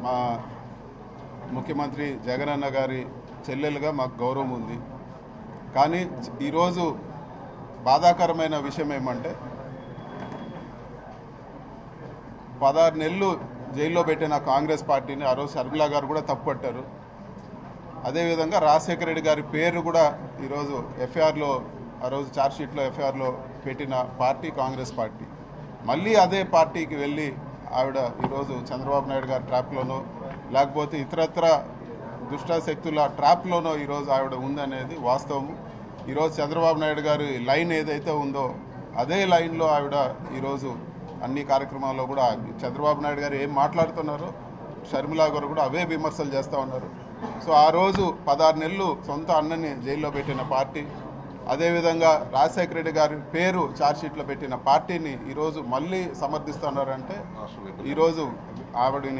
మా ముఖ్యమంత్రి జగనన్న గారి చెల్లెలుగా మాకు గౌరవం ఉంది. కానీ ఈరోజు బాధాకరమైన విషయం ఏమంటే 16 నెలలు జైల్లో పెట్టిన కాంగ్రెస్ పార్టీని ఆ రోజు షర్మిలా గారు కూడా తప్పుపట్టారు. అదేవిధంగా రాజశేఖర రెడ్డి గారి పేరు కూడా ఈరోజు ఎఫ్ఐఆర్లో ఆ రోజు ఛార్జ్షీట్లో ఎఫ్ఐఆర్లో పెట్టిన పార్టీ కాంగ్రెస్ పార్టీ. మళ్ళీ అదే పార్టీకి వెళ్ళి ఆవిడ ఈరోజు చంద్రబాబు నాయుడు గారి ట్రాప్లోనో లేకపోతే ఇతరత్ర దుష్ట శక్తుల ట్రాప్లోనో ఈరోజు ఆవిడ ఉందనేది వాస్తవం. ఈరోజు చంద్రబాబు నాయుడు గారి లైన్ ఏదైతే ఉందో అదే లైన్లో ఆవిడ ఈరోజు అన్ని కార్యక్రమాల్లో కూడా చంద్రబాబు నాయుడు గారు ఏం మాట్లాడుతున్నారో షర్మిలా గారు కూడా అవే విమర్శలు చేస్తూ ఉన్నారు. సో ఆ రోజు 16 నెలలు సొంత అన్నని జైల్లో పెట్టిన పార్టీ, అదేవిధంగా రాజశేఖర రెడ్డి గారి పేరు ఛార్జ్షీట్లో పెట్టిన పార్టీని ఈరోజు మళ్ళీ సమర్థిస్తున్నారంటే ఈరోజు ఆవిడని